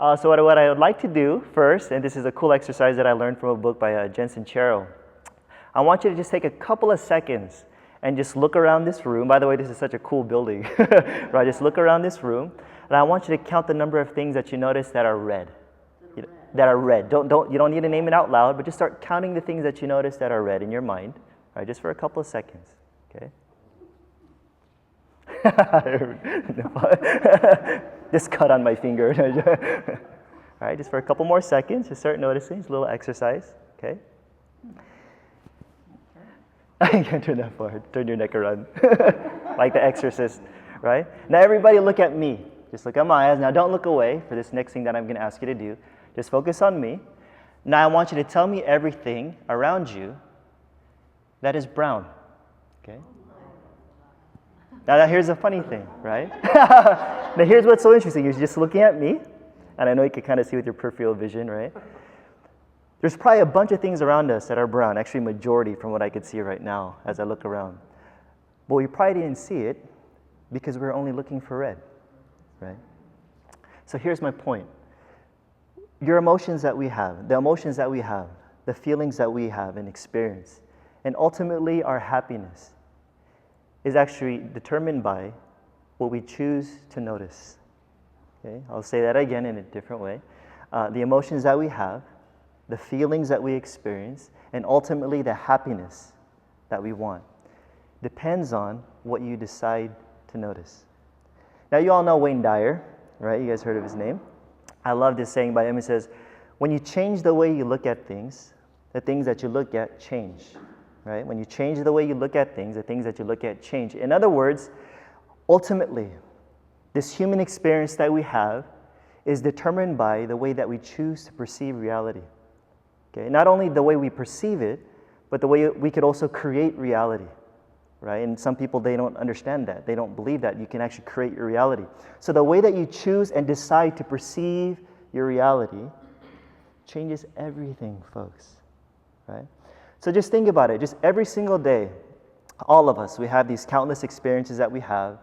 So what I would like to do first, and this is a cool exercise that I learned from a book by Jensen Chero. I want you to just take a couple of seconds and just look around this room. By the way, this is such a cool building, right? Just look around this room, and I want you to count the number of things that you notice that are red. That are red. You don't need to name it out loud, but just start counting the things that you notice that are red in your mind, right? Just for a couple of seconds, okay? Just cut on my finger. All right, just for a couple more seconds, just start noticing. It's a little exercise, okay? You can't turn that far. Turn your neck around. Like the exorcist, right? Now everybody look at me. Just look at my eyes. Now don't look away for this next thing that I'm going to ask you to do. Just focus on me. Now I want you to tell me everything around you that is brown, okay? Now here's a funny thing, right? Now here's what's so interesting. You're just looking at me, and I know you can kind of see with your peripheral vision, right? There's probably a bunch of things around us that are brown, actually majority from what I could see right now as I look around. But we probably didn't see it because we're only looking for red, right? So here's my point. Your emotions that we have, the emotions that we have, the feelings that we have and experience, and ultimately our happiness is actually determined by what we choose to notice. Okay? I'll say that again in a different way. The emotions that we have, the feelings that we experience, and ultimately the happiness that we want depends on what you decide to notice. Now you all know Wayne Dyer, right? You guys heard of his name. I love this saying by him. It says, when you change the way you look at things, the things that you look at change, right? When you change the way you look at things, the things that you look at change. In other words, ultimately, this human experience that we have is determined by the way that we choose to perceive reality. Okay? Not only the way we perceive it, but the way we could also create reality. Right? And some people, they don't understand that. They don't believe that you can actually create your reality. So the way that you choose and decide to perceive your reality changes everything, folks. Right? So just think about it. Just every single day, all of us, we have these countless experiences that we have.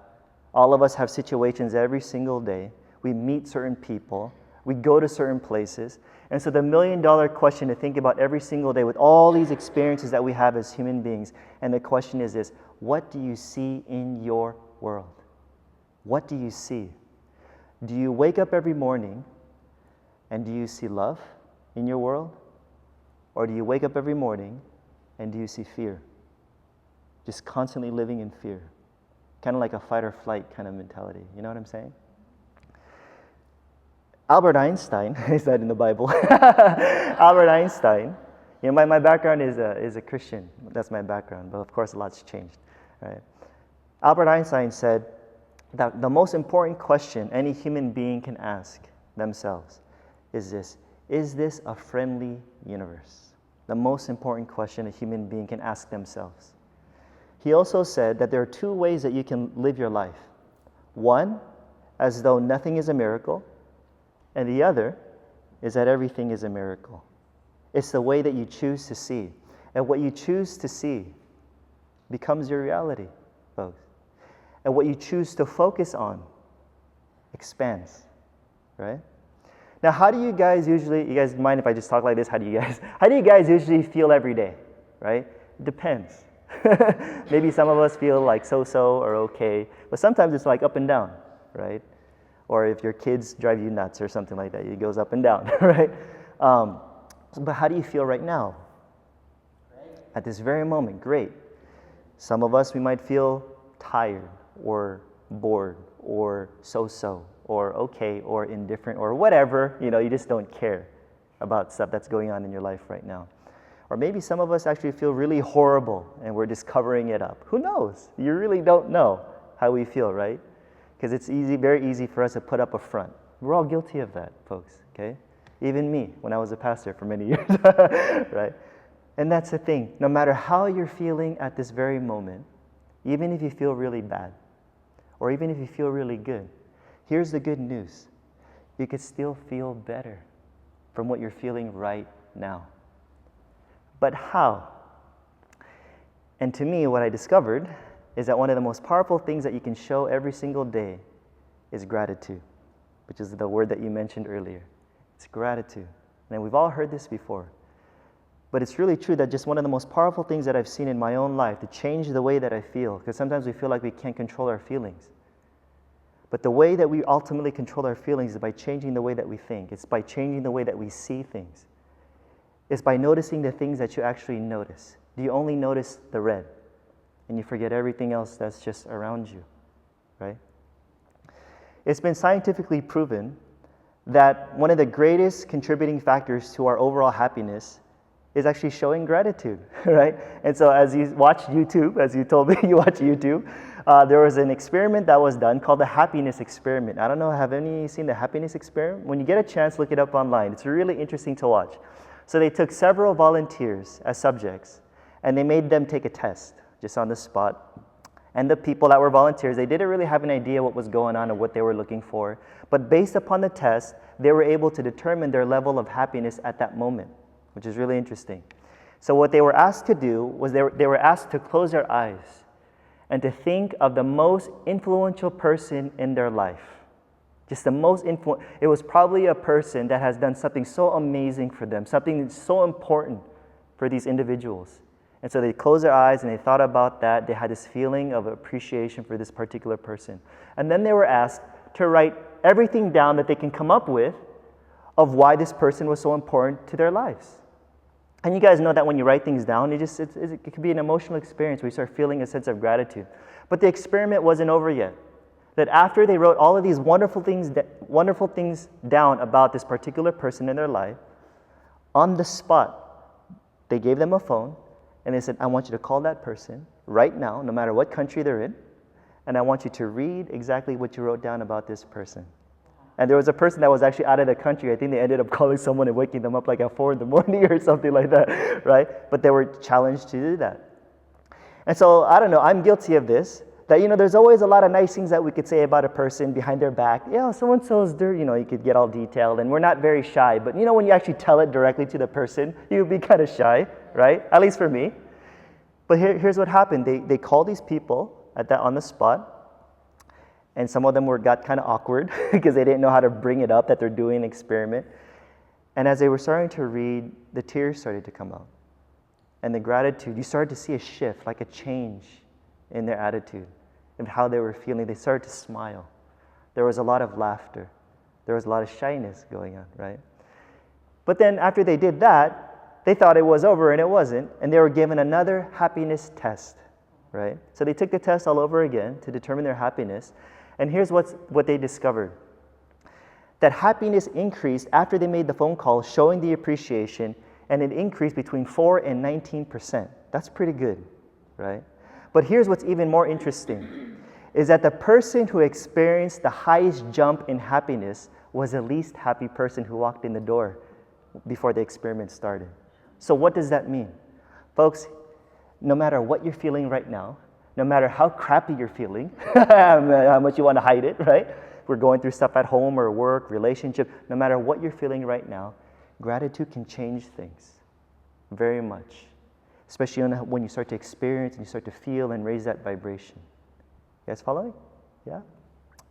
All of us have situations every single day. We meet certain people. We go to certain places. And so the million-dollar question to think about every single day with all these experiences that we have as human beings, and the question is this: what do you see in your world? What do you see? Do you wake up every morning and do you see love in your world? Or do you wake up every morning and do you see fear? Just constantly living in fear. Kind of like a fight or flight kind of mentality. You know what I'm saying? Albert Einstein, is that in the Bible? Albert Einstein, you know, my background is a Christian. That's my background, but of course a lot's changed. Right? Albert Einstein said that the most important question any human being can ask themselves is this: is this a friendly universe? The most important question a human being can ask themselves. He also said that there are two ways that you can live your life. One, as though nothing is a miracle, and the other is that everything is a miracle. It's the way that you choose to see. And what you choose to see becomes your reality, folks. And what you choose to focus on expands, right? Now, how do you guys usually, you guys mind if I just talk like this? How do you guys usually feel every day, right? It depends. Maybe some of us feel like so-so or okay, but sometimes it's like up and down, right? Or if your kids drive you nuts or something like that, it goes up and down, right? But how do you feel right now? At this very moment, great. Some of us, we might feel tired or bored or so-so or okay or indifferent or whatever. You know, you just don't care about stuff that's going on in your life right now. Or maybe some of us actually feel really horrible and we're just covering it up. Who knows? You really don't know how we feel, right? Because it's easy, very easy for us to put up a front. We're all guilty of that, folks, okay? Even me, when I was a pastor for many years, right? And that's the thing. No matter how you're feeling at this very moment, even if you feel really bad, or even if you feel really good, here's the good news. You could still feel better from what you're feeling right now. But how? And to me, what I discovered is that one of the most powerful things that you can show every single day is gratitude. which is the word that you mentioned earlier. It's gratitude. And we've all heard this before. But it's really true that just one of the most powerful things that I've seen in my own life to change the way that I feel, because sometimes we feel like we can't control our feelings. But the way that we ultimately control our feelings is by changing the way that we think. It's by changing the way that we see things. It's by noticing the things that you actually notice. Do you only notice the red? And you forget everything else that's just around you, right? It's been scientifically proven that one of the greatest contributing factors to our overall happiness is actually showing gratitude, right? And so as you watch YouTube, as you told me you watch YouTube, there was an experiment that was done called the happiness experiment. I don't know, have any seen the happiness experiment? When you get a chance, look it up online. It's really interesting to watch. So they took several volunteers as subjects, and they made them take a test just on the spot. And the people that were volunteers, they didn't really have an idea what was going on or what they were looking for. But based upon the test, they were able to determine their level of happiness at that moment, which is really interesting. So what they were asked to do was they were asked to close their eyes and to think of the most influential person in their life. Just the most influential. It was probably a person that has done something so amazing for them, something that's so important for these individuals. And so they closed their eyes and they thought about that. They had this feeling of appreciation for this particular person. And then they were asked to write everything down that they can come up with of why this person was so important to their lives. And you guys know that when you write things down, it can be an emotional experience where you start feeling a sense of gratitude. But the experiment wasn't over yet. That after they wrote all of these wonderful things down about this particular person in their life, on the spot, they gave them a phone and they said, I want you to call that person right now, no matter what country they're in, and I want you to read exactly what you wrote down about this person. And there was a person that was actually out of the country. I think they ended up calling someone and waking them up like at 4 a.m. or something like that, right? But they were challenged to do that. And so, I don't know, I'm guilty of this. That, there's always a lot of nice things that we could say about a person behind their back. Yeah, so-and-so's dirty, you could get all detailed. And we're not very shy. But, when you actually tell it directly to the person, you'd be kind of shy, right? At least for me. But here's what happened. They called these people on the spot. And some of them got kind of awkward because they didn't know how to bring it up that they're doing an experiment. And as they were starting to read, the tears started to come out. And the gratitude, you started to see a shift, like a change in their attitude and how they were feeling. They started to smile. There was a lot of laughter. There was a lot of shyness going on, right? But then after they did that, they thought it was over and it wasn't. And they were given another happiness test, right? So they took the test all over again to determine their happiness. And here's what they discovered. That happiness increased after they made the phone call showing the appreciation, and it increased between 4 and 19%. That's pretty good, right? But here's what's even more interesting, is that the person who experienced the highest jump in happiness was the least happy person who walked in the door before the experiment started. So what does that mean? Folks, no matter what you're feeling right now, no matter how crappy you're feeling, how much you want to hide it, right? We're going through stuff at home or work, relationship. No matter what you're feeling right now, gratitude can change things very much, especially when you start to experience and you start to feel and raise that vibration. You guys following? Yeah?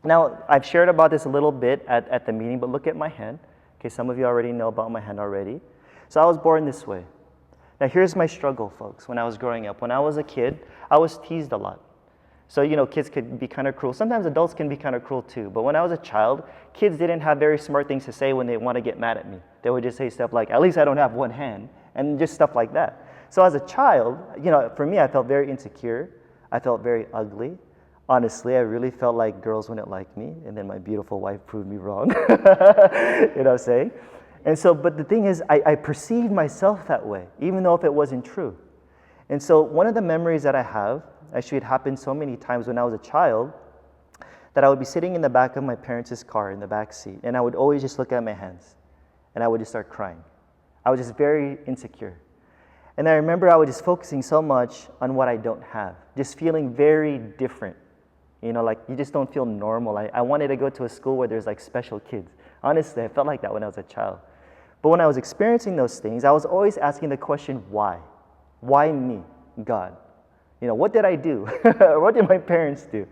Now, I've shared about this a little bit at the meeting, but look at my hand. Okay, some of you already know about my hand already. So I was born this way. Now, here's my struggle, folks, when I was growing up. When I was a kid, I was teased a lot. So, kids could be kind of cruel. Sometimes adults can be kind of cruel too. But when I was a child, kids didn't have very smart things to say when they want to get mad at me. They would just say stuff like, at least I don't have one hand, and just stuff like that. So as a child, for me, I felt very insecure. I felt very ugly. Honestly, I really felt like girls wouldn't like me, and then my beautiful wife proved me wrong. You know what I'm saying? And so, but the thing is, I perceived myself that way, even though if it wasn't true. And so one of the memories that I have, actually it happened so many times when I was a child, that I would be sitting in the back of my parents' car in the back seat, and I would always just look at my hands, and I would just start crying. I was just very insecure. And I remember I was just focusing so much on what I don't have, just feeling very different. Like you just don't feel normal. I wanted to go to a school where there's like special kids. Honestly, I felt like that when I was a child. But when I was experiencing those things, I was always asking the question, why? Why me, God? What did I do? What did my parents do?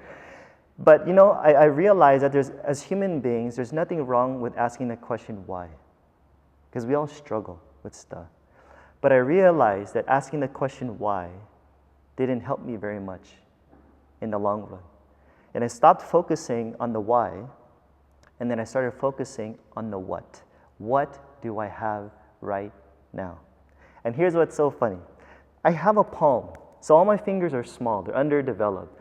But I realize that as human beings, there's nothing wrong with asking the question why, because we all struggle with stuff. But I realized that asking the question why didn't help me very much in the long run. And I stopped focusing on the why, and then I started focusing on the what. What do I have right now? And here's what's so funny. I have a palm, so all my fingers are small, they're underdeveloped.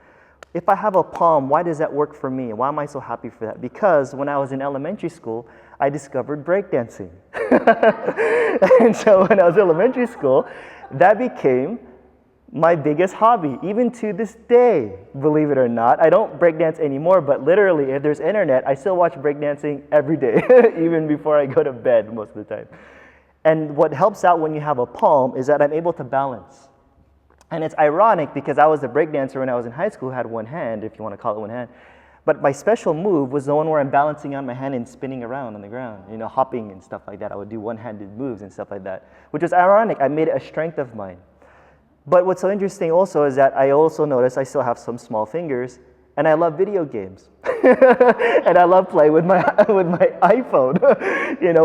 If I have a palm, why does that work for me? Why am I so happy for that? Because when I was in elementary school, I discovered breakdancing. And so when I was in elementary school, that became my biggest hobby, even to this day, believe it or not. I don't breakdance anymore, but literally, if there's internet, I still watch breakdancing every day, even before I go to bed most of the time. And what helps out when you have a palm is that I'm able to balance. And it's ironic because I was a breakdancer when I was in high school, had one hand, if you want to call it one hand. But my special move was the one where I'm balancing on my hand and spinning around on the ground, hopping and stuff like that. I would do one-handed moves and stuff like that, which was ironic. I made it a strength of mine. But what's so interesting also is that I also noticed I still have some small fingers, and I love video games. And I love playing with my iPhone,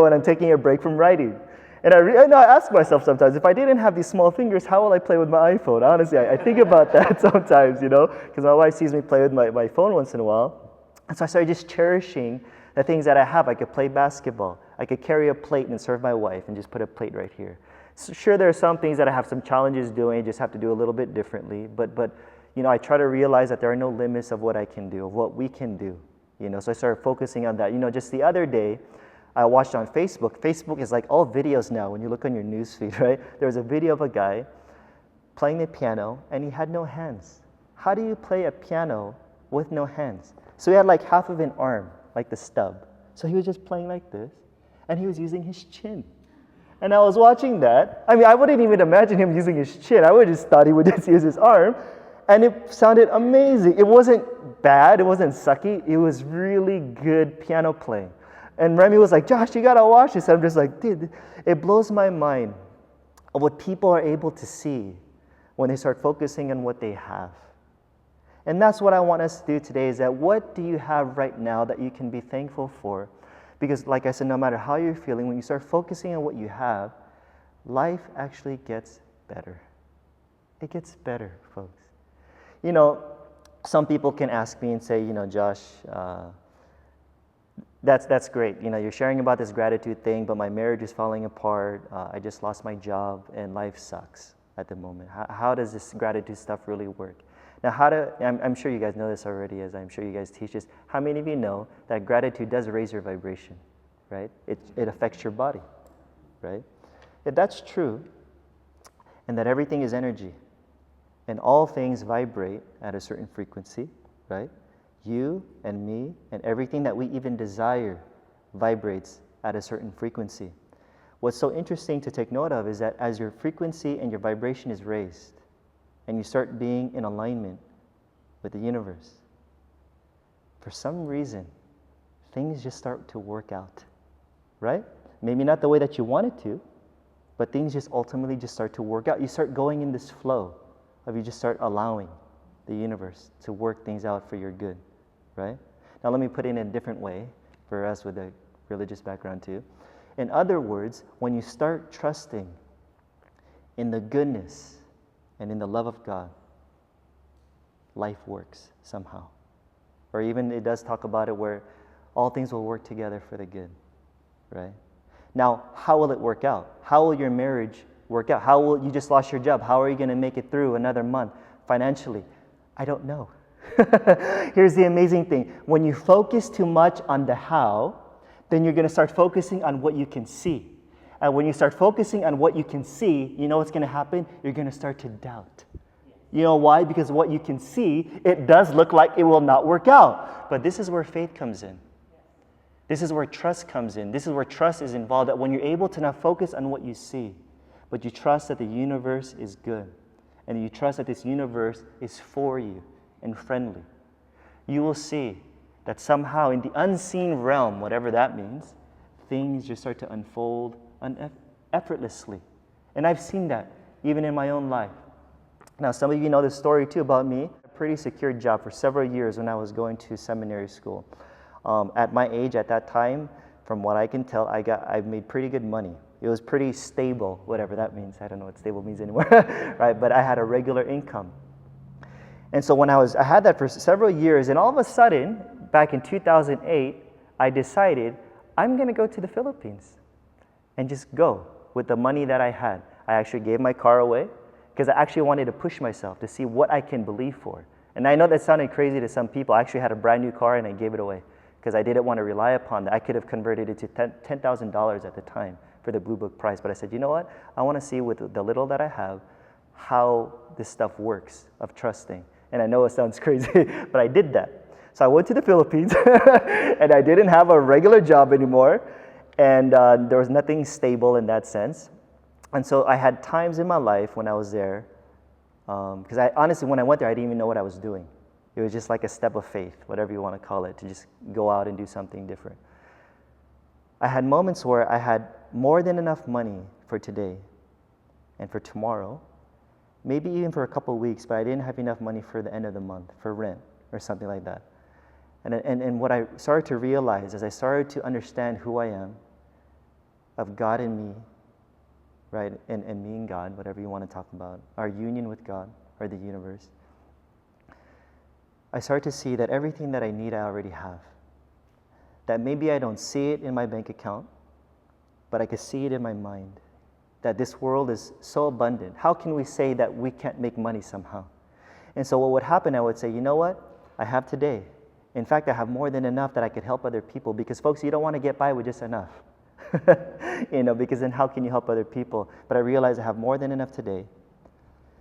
when I'm taking a break from writing. And I ask myself sometimes, if I didn't have these small fingers, how will I play with my iPhone? Honestly, I think about that sometimes, because my wife sees me play with my phone once in a while. And so I started just cherishing the things that I have. I could play basketball. I could carry a plate and serve my wife and just put a plate right here. So sure, there are some things that I have some challenges doing, just have to do a little bit differently. But I try to realize that there are no limits of what I can do, of what we can do. So I started focusing on that. Just the other day, I watched on Facebook. Facebook is like all videos now when you look on your news feed, right? There was a video of a guy playing the piano and he had no hands. How do you play a piano with no hands? So he had like half of an arm, like the stub. So he was just playing like this and he was using his chin. And I was watching that. I wouldn't even imagine him using his chin. I would just thought he would just use his arm. And it sounded amazing. It wasn't bad. It wasn't sucky. It was really good piano playing. And Remy was like, Josh, you gotta watch this. And I'm just like, dude, it blows my mind of what people are able to see when they start focusing on what they have. And that's what I want us to do today is that what do you have right now that you can be thankful for? Because like I said, no matter how you're feeling, when you start focusing on what you have, life actually gets better. It gets better, folks. Some people can ask me and say, Josh, that's great. You're sharing about this gratitude thing, but my marriage is falling apart. I just lost my job and life sucks at the moment. How does this gratitude stuff really work? Now, I'm sure you guys know this already, as I'm sure you guys teach this. How many of you know that gratitude does raise your vibration, right? It affects your body, right? If that's true, and that everything is energy, and all things vibrate at a certain frequency, right? You and me and everything that we even desire vibrates at a certain frequency. What's so interesting to take note of is that as your frequency and your vibration is raised, and you start being in alignment with the universe, for some reason, things just start to work out, right? Maybe not the way that you want it to, but things just ultimately just start to work out. You start going in this flow of you just start allowing the universe to work things out for your good, right? Now let me put it in a different way for us with a religious background too. In other words, when you start trusting in the goodness and in the love of God, life works somehow. Or even it does talk about it where all things will work together for the good, right? Now, how will it work out? How will your marriage work out? How will you just lost your job? How are you going to make it through another month financially? I don't know. Here's the amazing thing. When you focus too much on the how, then you're going to start focusing on what you can see. And when you start focusing on what you can see, you know what's going to happen? You're going to start to doubt. You know why? Because what you can see, it does look like it will not work out. But this is where faith comes in. This is where trust comes in. This is where trust is involved, that when you're able to not focus on what you see, but you trust that the universe is good, and you trust that this universe is for you and friendly, you will see that somehow in the unseen realm, whatever that means, things just start to unfold effortlessly. And I've seen that even in my own life. Now, some of you know this story too about me. pretty secure job for several years when I was going to seminary school. At my age, at that time, from what I can tell, I made pretty good money. It was pretty stable, whatever that means. I don't know what stable means anymore, right? But I had a regular income. And so I had that for several years, and all of a sudden, back in 2008, I decided I'm going to go to the Philippines and just go with the money that I had. I actually gave my car away because I actually wanted to push myself to see what I can believe for. And I know that sounded crazy to some people. I actually had a brand new car and I gave it away because I didn't want to rely upon that. I could have converted it to $10,000 at the time for the Blue Book price. But I said, you know what? I want to see with the little that I have how this stuff works of trusting. And I know it sounds crazy, but I did that. So I went to the Philippines and I didn't have a regular job anymore. And there was nothing stable in that sense. And so I had times in my life when I was there, because honestly, when I went there, I didn't even know what I was doing. It was just like a step of faith, whatever you want to call it, to just go out and do something different. I had moments where I had more than enough money for today and for tomorrow, maybe even for a couple of weeks, but I didn't have enough money for the end of the month, for rent or something like that. And what I started to realize as I started to understand who I am, of God and me, right, and me and God, whatever you want to talk about, our union with God or the universe, I started to see that everything that I need, I already have. That maybe I don't see it in my bank account, but I could see it in my mind. That this world is so abundant. How can we say that we can't make money somehow? And so what would happen, I would say, you know what? I have today. In fact, I have more than enough that I could help other people, because folks, you don't want to get by with just enough. Because then how can you help other people? But I realize I have more than enough today,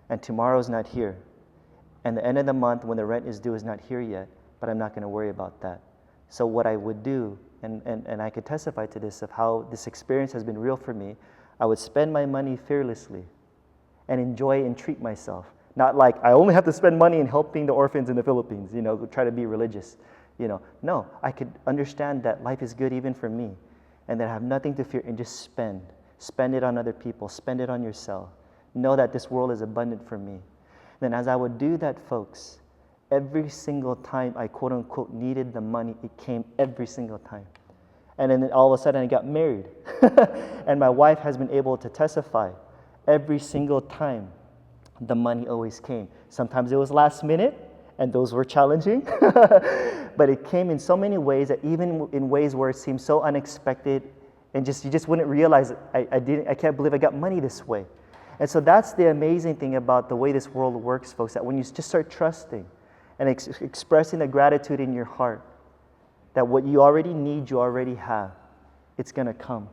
and tomorrow's not here. And the end of the month when the rent is due is not here yet, but I'm not going to worry about that. So what I would do, and I could testify to this, of how this experience has been real for me, I would spend my money fearlessly and enjoy and treat myself. Not like I only have to spend money in helping the orphans in the Philippines, try to be religious. No, I could understand that life is good even for me, and that I have nothing to fear, and just spend. Spend it on other people, spend it on yourself. Know that this world is abundant for me. Then as I would do that, folks, every single time I quote unquote needed the money, it came every single time. And then all of a sudden I got married. And my wife has been able to testify every single time the money always came. Sometimes it was last minute, and those were challenging. But it came in so many ways that even in ways where it seemed so unexpected, and you just wouldn't realize I can't believe I got money this way. And so that's the amazing thing about the way this world works, folks, that when you just start trusting and expressing the gratitude in your heart, that what you already need, you already have, it's going to come.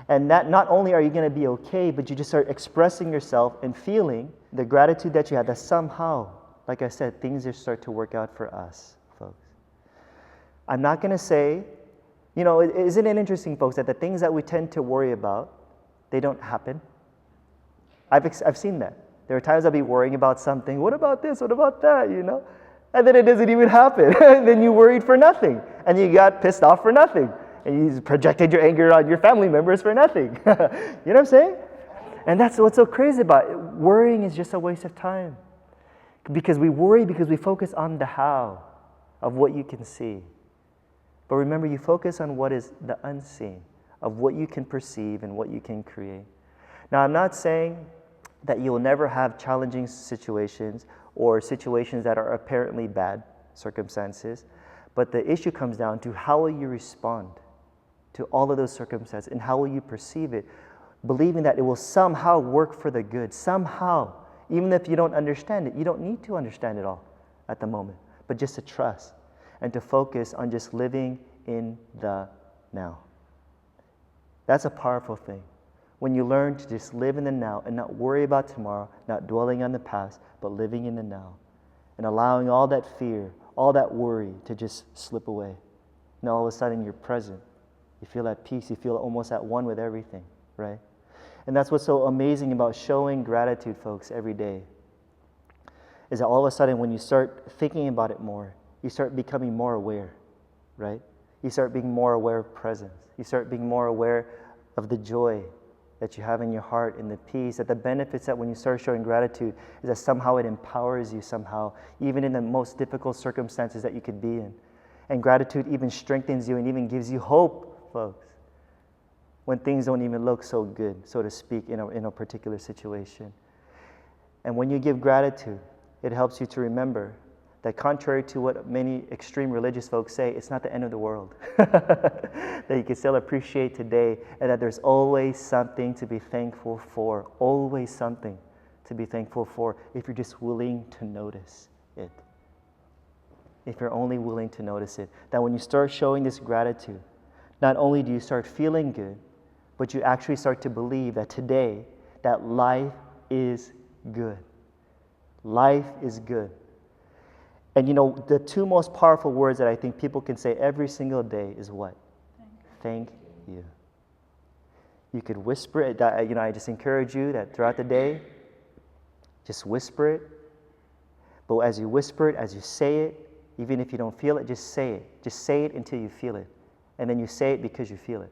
And that not only are you going to be okay, but you just start expressing yourself and feeling the gratitude that you have, that somehow, like I said, things just start to work out for us, folks. I'm not going to say, isn't it interesting, folks, that the things that we tend to worry about, they don't happen? I've seen that. There are times I'll be worrying about something. What about this? What about that? And then it doesn't even happen. And then you worried for nothing. And you got pissed off for nothing. And you projected your anger on your family members for nothing. You know what I'm saying? And that's what's so crazy about it. Worrying is just a waste of time. Because we worry because we focus on the how of what you can see. But remember, you focus on what is the unseen, of what you can perceive and what you can create. Now, I'm not saying that you will never have challenging situations or situations that are apparently bad circumstances, but the issue comes down to how will you respond to all of those circumstances, and how will you perceive it, believing that it will somehow work for the good, somehow, even if you don't understand it. You don't need to understand it all at the moment, but just to trust and to focus on just living in the now. That's a powerful thing. When you learn to just live in the now and not worry about tomorrow, not dwelling on the past, but living in the now, and allowing all that fear, all that worry to just slip away. And all of a sudden you're present. You feel at peace. You feel almost at one with everything, right? And that's what's so amazing about showing gratitude, folks, every day, is that all of a sudden when you start thinking about it more, you start becoming more aware, right? You start being more aware of presence. You start being more aware of the joy that you have in your heart, and the peace, that the benefits that when you start showing gratitude is that somehow it empowers you somehow, even in the most difficult circumstances that you could be in. And gratitude even strengthens you and even gives you hope, folks, when things don't even look so good, so to speak, in a particular situation. And when you give gratitude, it helps you to remember that contrary to what many extreme religious folks say, it's not the end of the world. That you can still appreciate today, and that there's always something to be thankful for. Always something to be thankful for if you're just willing to notice it. If you're only willing to notice it. That when you start showing this gratitude, not only do you start feeling good, but you actually start to believe that today, that life is good. Life is good. And you know, the two most powerful words that I think people can say every single day is what? Thank you. You could whisper it. I just encourage you that throughout the day, just whisper it. But as you whisper it, as you say it, even if you don't feel it, just say it. Just say it until you feel it. And then you say it because you feel it.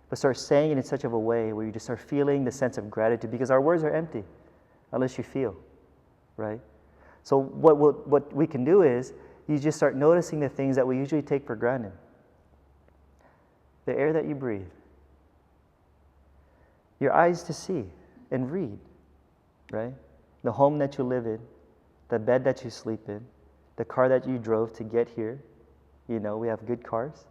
But start saying it in such of a way where you just start feeling the sense of gratitude, because our words are empty unless you feel, right? So what we can do is you just start noticing the things that we usually take for granted. The air that you breathe, your eyes to see and read, right? The home that you live in, the bed that you sleep in, the car that you drove to get here. You know, we have good cars.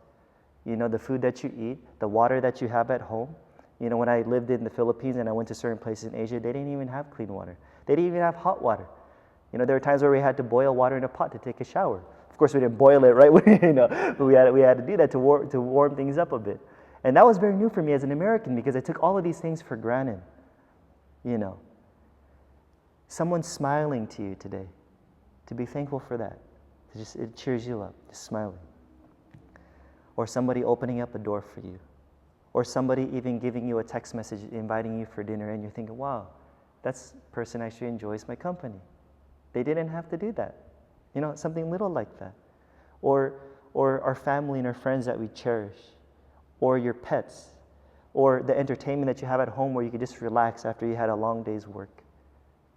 You know, the food that you eat, the water that you have at home. You know, when I lived in the Philippines and I went to certain places in Asia, they didn't even have clean water. They didn't even have hot water. You know, there were times where we had to boil water in a pot to take a shower. Of course, we didn't boil it, right? You know, but we had to do that to warm things up a bit. And that was very new for me as an American, because I took all of these things for granted. You know, someone smiling to you today, to be thankful for that. It cheers you up, just smiling. Or somebody opening up a door for you. Or somebody even giving you a text message inviting you for dinner, and you're thinking, wow, that person actually enjoys my company. They didn't have to do that. You know, something little like that. Or our family and our friends that we cherish. Or your pets. Or the entertainment that you have at home where you can just relax after you had a long day's work.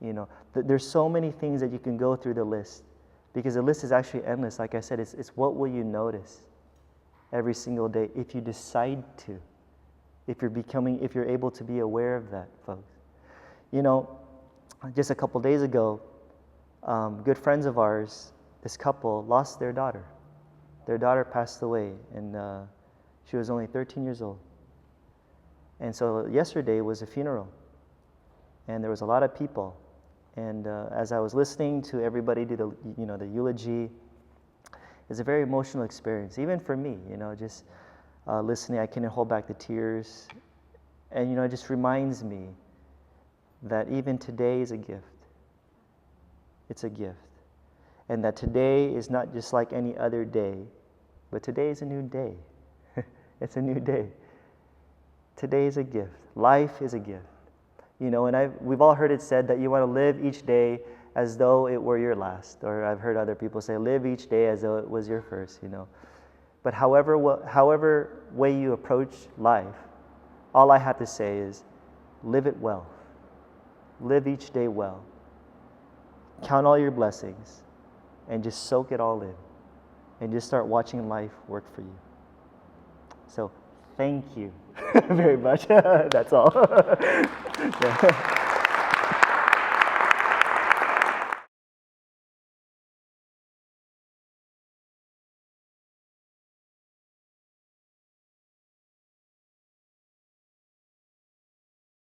You know, there's so many things that you can go through the list, because the list is actually endless. Like I said, it's what will you notice every single day if you decide to, if you're able to be aware of that, folks. You know, just a couple days ago, good friends of ours, this couple, lost their daughter. Their daughter passed away, and she was only 13 years old. And so yesterday was a funeral, and there was a lot of people. And as I was listening to everybody do the eulogy, it's a very emotional experience, even for me. You know, just listening, I couldn't hold back the tears, and you know, it just reminds me that even today is a gift. It's a gift, and that today is not just like any other day, but today is a new day. It's a new day. Today is a gift. Life is a gift. You know, and we've all heard it said that you want to live each day as though it were your last. Or I've heard other people say, live each day as though it was your first, you know. But however way you approach life, all I have to say is, live it well. Live each day well. Count all your blessings and just soak it all in. And just start watching life work for you. So, thank you very much. That's all. Yeah.